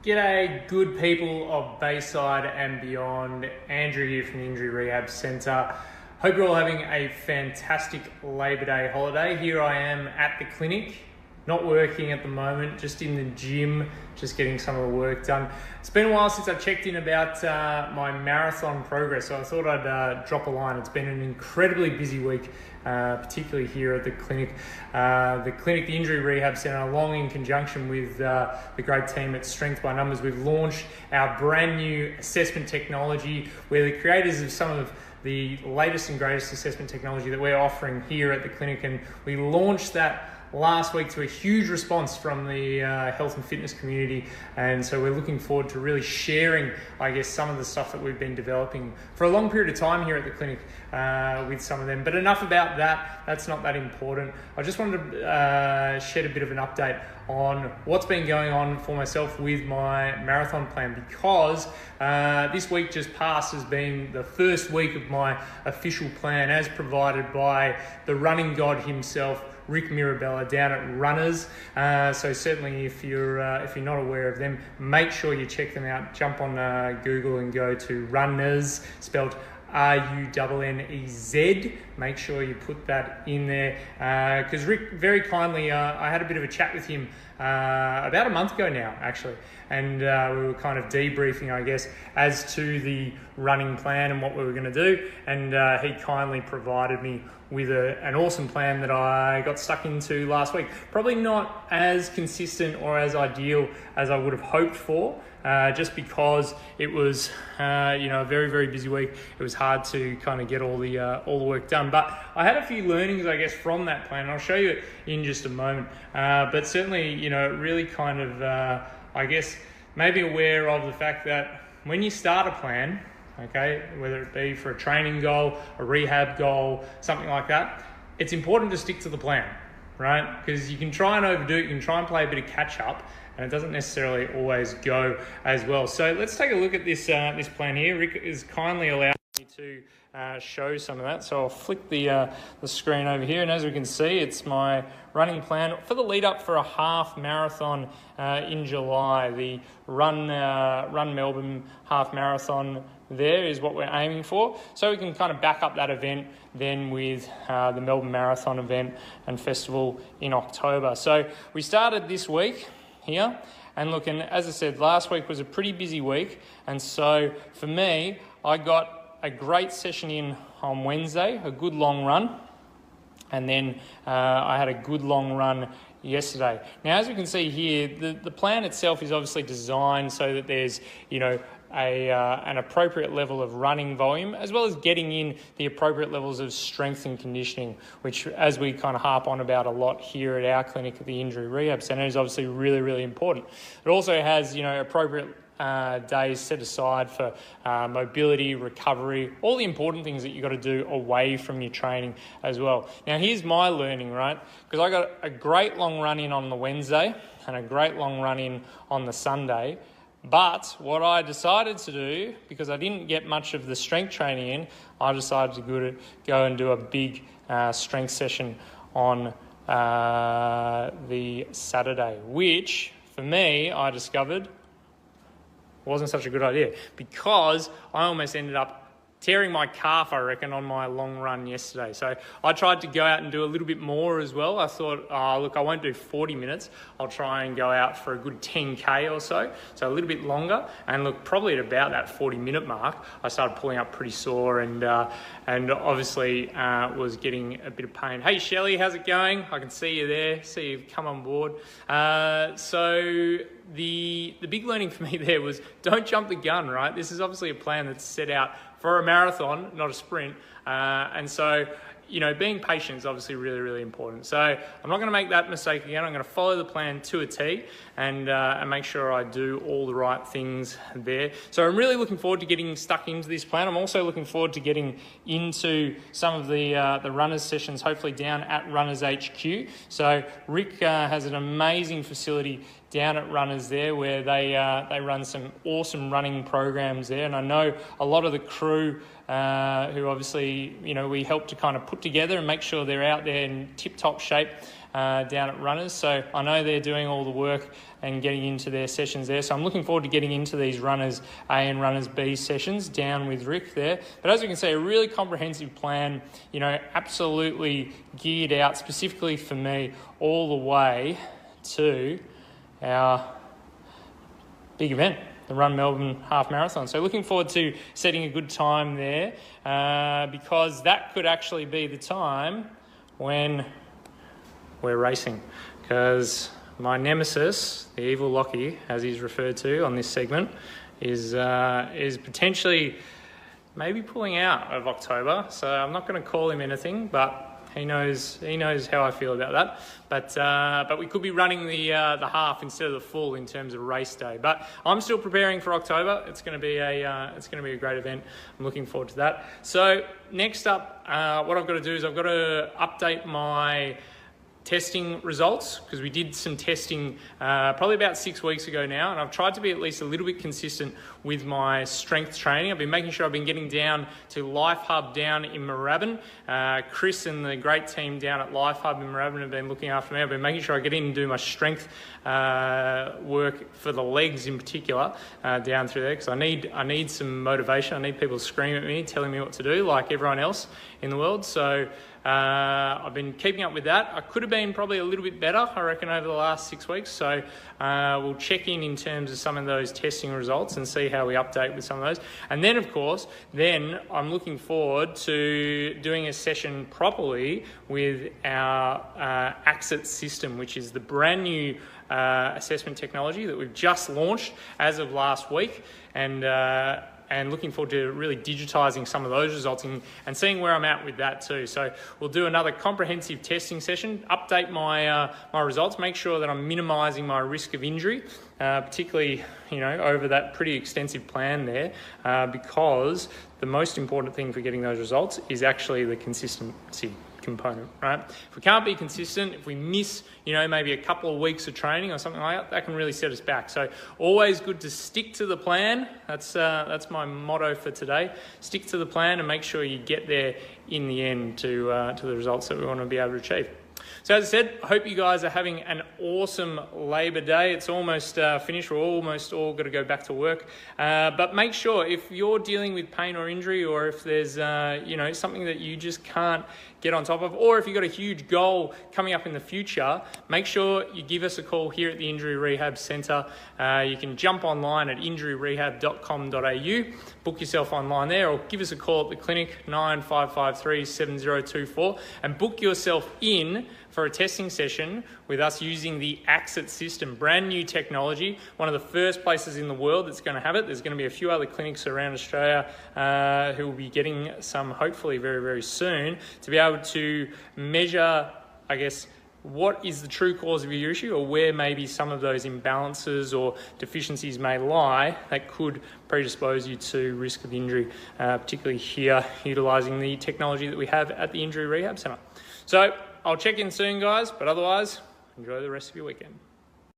G'day, good people of Bayside and beyond. Andrew here from the Injury Rehab Centre. Hope you're all having a fantastic Labor Day holiday. Here I am at the clinic, not working at the moment, just in the gym, just getting some of the work done. It's been a while since I've checked in about my marathon progress, so I thought I'd drop a line. It's been an incredibly busy week, particularly here at the clinic. The Injury Rehab Centre, along in conjunction with the great team at Strength by Numbers, we've launched our brand new assessment technology. We're the creators of some of the latest and greatest assessment technology that we're offering here at the clinic, and we launched that last week to a huge response from the health and fitness community, and so we're looking forward to really sharing, I guess, some of the stuff that we've been developing for a long period of time here at the clinic with some of them. But enough about that, that's not that important. I just wanted to shed a bit of an update on what's been going on for myself with my marathon plan, because this week just past has been the first week of my official plan as provided by the running god himself, Rick Mirabella, down at Runnez. So certainly if you're not aware of them, make sure you check them out. Jump on Google and go to Runnez, spelled Runnez. Make sure you put that in there, because Rick very kindly, I had a bit of a chat with him about a month ago now, actually, and we were kind of debriefing, I guess, as to the running plan and what we were going to do, and he kindly provided me with an awesome plan that I got stuck into last week. Probably not as consistent or as ideal as I would have hoped for, just because it was a very, very busy week. It was hard to kind of get all the work done, but I had a few learnings, I guess, from that plan, and I'll show you it in just a moment. But certainly, really kind of, I guess, maybe aware of the fact that when you start a plan, okay, whether it be for a training goal, a rehab goal, something like that, it's important to stick to the plan, right? Because you can try and overdo it, you can try and play a bit of catch up, and it doesn't necessarily always go as well. So let's take a look at this plan here. Rick has kindly allowed me to show some of that. So I'll flick the screen over here, and as we can see, it's my running plan for the lead up for a half marathon in July. The Run Melbourne half marathon there is what we're aiming for. So we can kind of back up that event then with the Melbourne Marathon event and festival in October. So we started this week here, and look, and as I said, last week was a pretty busy week, and so for me, I got a great session in on Wednesday, a good long run, and then I had a good long run yesterday. Now, as we can see here, the plan itself is obviously designed so that there's, an appropriate level of running volume, as well as getting in the appropriate levels of strength and conditioning, which, as we kind of harp on about a lot here at our clinic at the Injury Rehab Centre, is obviously really, really important. It also has, appropriate days set aside for mobility, recovery, all the important things that you've got to do away from your training as well. Now, here's my learning, right? Because I got a great long run in on the Wednesday and a great long run in on the Sunday. But what I decided to do, because I didn't get much of the strength training in, I decided to go and do a big strength session on the Saturday, which, for me, I discovered wasn't such a good idea, because I almost ended up tearing my calf, I reckon, on my long run yesterday. So I tried to go out and do a little bit more as well. I thought, look, I won't do 40 minutes. I'll try and go out for a good 10K or so a little bit longer. And look, probably at about that 40-minute mark, I started pulling up pretty sore and obviously was getting a bit of pain. Hey, Shelley, how's it going? I can see you there. See you've come on board. So the big learning for me there was don't jump the gun, right? This is obviously a plan that's set out for a marathon, not a sprint. And so, being patient is obviously really, really important. So I'm not going to make that mistake again. I'm going to follow the plan to a T and make sure I do all the right things there. So I'm really looking forward to getting stuck into this plan. I'm also looking forward to getting into some of the Runners sessions, hopefully down at Runners HQ. So Rick has an amazing facility down at Runners there, where they run some awesome running programs there, and I know a lot of the crew who obviously we help to kind of put together and make sure they're out there in tip-top shape down at Runnez. So I know they're doing all the work and getting into their sessions there. So I'm looking forward to getting into these Runnez A and Runnez B sessions down with Rick there. But as you can see, a really comprehensive plan, absolutely geared out specifically for me all the way to our big event, the Run Melbourne Half Marathon. So looking forward to setting a good time there because that could actually be the time when we're racing. Because my nemesis, the evil Lockie, as he's referred to on this segment, is potentially maybe pulling out of October. So I'm not going to call him anything, but he knows how I feel about that. But we could be running the half instead of the full in terms of race day. But I'm still preparing for October. It's going to be a great event. I'm looking forward to that. So next up, what I've got to do is I've got to update my testing results, because we did some testing probably about 6 weeks ago now, and I've tried to be at least a little bit consistent with my strength training. I've been making sure I've been getting down to Life Hub down in Moorabbin. Chris and the great team down at Life Hub in Moorabbin have been looking after me. I've been making sure I get in and do my strength work for the legs in particular down through there, because I need some motivation. I need people to scream at me, telling me what to do like everyone else in the world. So I've been keeping up with that. I could have been probably a little bit better, I reckon, over the last 6 weeks. So we'll check in terms of some of those testing results and see how we update with some of those. And then, of course, I'm looking forward to doing a session properly with our AXIT system, which is the brand new assessment technology that we've just launched as of last week. And looking forward to really digitising some of those results and seeing where I'm at with that too. So we'll do another comprehensive testing session, update my results, make sure that I'm minimising my risk of injury, particularly over that pretty extensive plan there, because the most important thing for getting those results is actually the consistency component, right? If we can't be consistent, if we miss, maybe a couple of weeks of training or something like that, that can really set us back. So always good to stick to the plan. That's my motto for today. Stick to the plan and make sure you get there in the end to the results that we want to be able to achieve. So as I said, I hope you guys are having an awesome Labor Day. It's almost finished. We're almost all got to go back to work. But make sure, if you're dealing with pain or injury, or if there's something that you just can't get on top of, or if you've got a huge goal coming up in the future, make sure you give us a call here at the Injury Rehab Centre. You can jump online at injuryrehab.com.au, book yourself online there, or give us a call at the clinic, 9553 7024, and book yourself in for a testing session with us using the AXIT system, brand new technology, one of the first places in the world that's going to have it. There's going to be a few other clinics around Australia who will be getting some hopefully very, very soon to be able to measure, I guess, what is the true cause of your issue, or where maybe some of those imbalances or deficiencies may lie that could predispose you to risk of injury, particularly here utilising the technology that we have at the Injury Rehab Centre. So I'll check in soon, guys, but otherwise, enjoy the rest of your weekend.